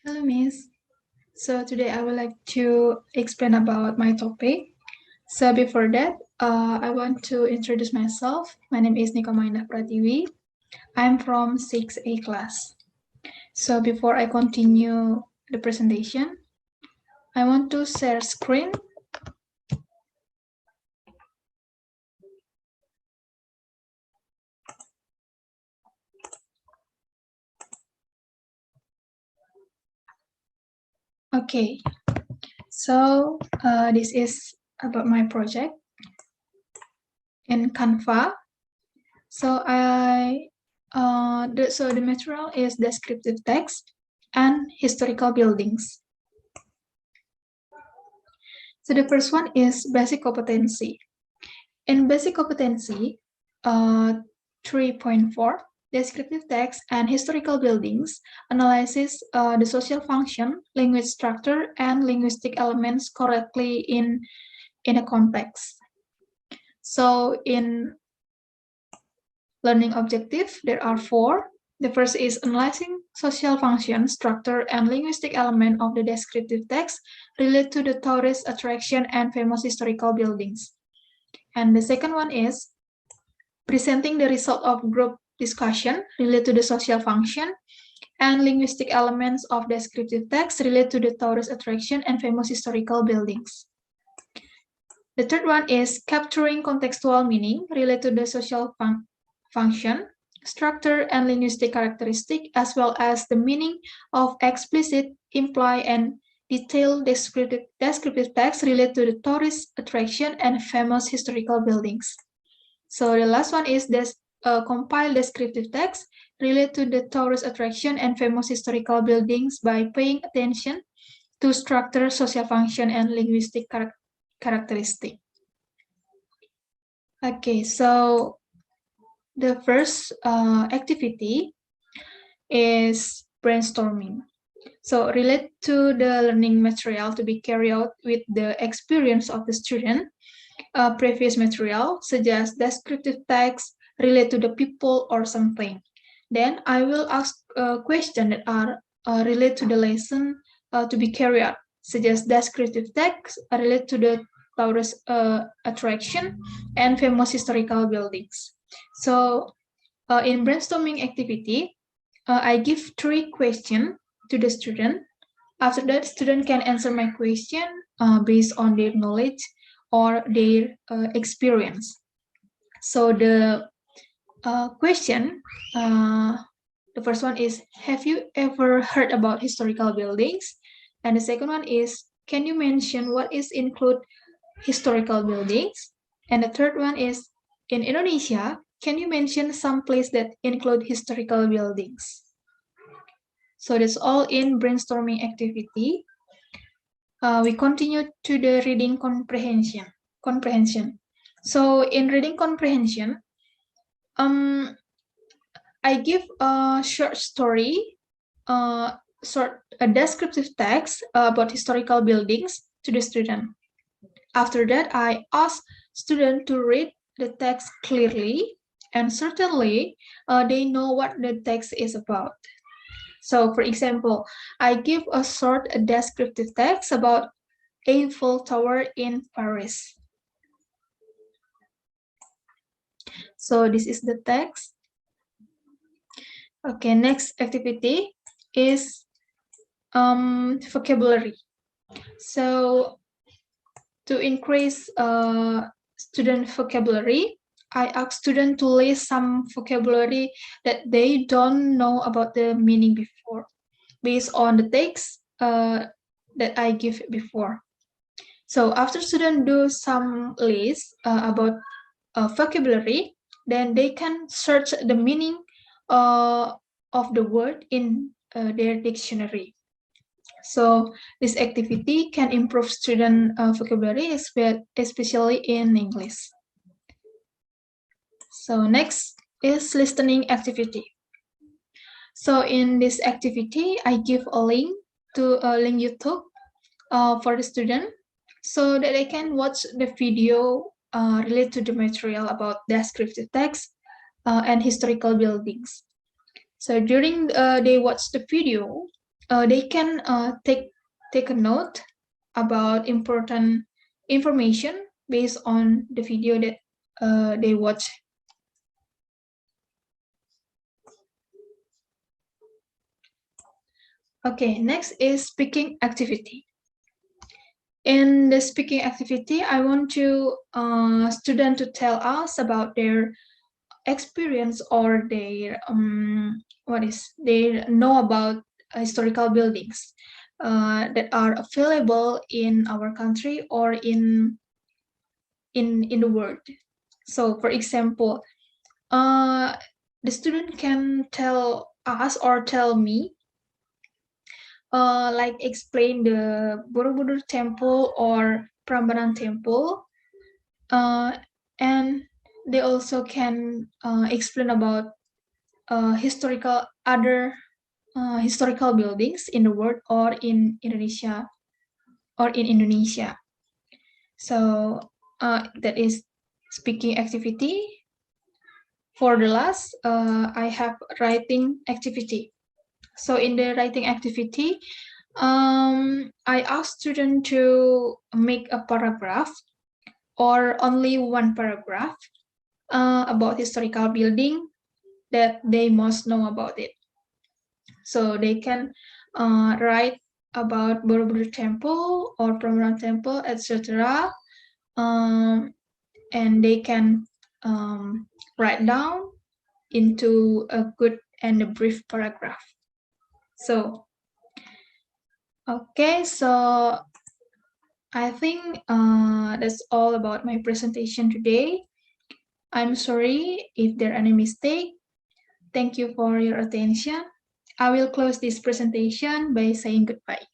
Hello, Miss. So today I would like to explain about my topic. So before that, I want to introduce myself. My name is Nika Maindah Pratiwi. I'm from 6A class. So before I continue the presentation, I want to share screen. Okay, so this is about my project in Canva. So the material is descriptive text and historical buildings. So the first one is basic competency. In basic competency, 3.4, descriptive text and historical buildings analyzes the social function, language structure, and linguistic elements correctly in a context. So in learning objective, there are 4. The first is analyzing social function, structure, and linguistic element of the descriptive text related to the tourist attraction and famous historical buildings. And the second one is presenting the result of group discussion related to the social function and linguistic elements of descriptive text related to the tourist attraction and famous historical buildings. The third one is capturing contextual meaning related to the social function, structure, and linguistic characteristic, as well as the meaning of explicit, implied, and detailed descriptive text related to the tourist attraction and famous historical buildings. So the last one is this compile descriptive text related to the tourist attraction and famous historical buildings by paying attention to structure, social function, and linguistic characteristic. Okay, so the first activity is brainstorming. So relate to the learning material to be carried out with the experience of the student. Previous material, such as descriptive text related to the people or something. Then I will ask questions that are related to the lesson to be carried out, such as descriptive text related to the tourist attraction and famous historical buildings. So in brainstorming activity, I give 3 questions to the student. After that, student can answer my question based on their knowledge or their experience. So the question, the first one is, have you ever heard about historical buildings? And the second one is, can you mention what is include historical buildings? And the third one is, in Indonesia, can you mention some place that include historical buildings? So that's all in brainstorming activity. We continue to the reading comprehension. So in reading comprehension, I give a short story, a descriptive text about historical buildings to the student. After that, I ask student to read the text clearly, and certainly they know what the text is about. So, for example, I give a short descriptive text about Eiffel Tower in Paris. So this is the text. Okay, next activity is vocabulary. So to increase student vocabulary, I ask students to list some vocabulary that they don't know about the meaning before, based on the text that I give before. So after students do some list about vocabulary, then they can search the meaning of the word in their dictionary. So this activity can improve student vocabulary, especially in English. So next is listening activity. So in this activity, I give a link to a link YouTube for the student so that they can watch the video related to the material about descriptive text and historical buildings. So during they watch the video, they can take a note about important information based on the video that they watch. Okay, next is speaking activity. In the speaking activity, I want to student to tell us about their experience or their they know about historical buildings that are available in our country or in the world. So, for example, the student can tell us or tell me, like explain the Borobudur Temple or Prambanan Temple, and they also can explain about other historical buildings in the world or in Indonesia. So that is speaking activity. For the last, I have writing activity. So in the writing activity, I ask students to make a paragraph or only one paragraph about historical building that they must know about it. So they can write about Borobudur Temple or Prambanan Temple, etc. And they can write down into a good and a brief paragraph. So, okay, so I think that's all about my presentation today. I'm sorry if there are any mistake. Thank you for your attention. I will close this presentation by saying goodbye.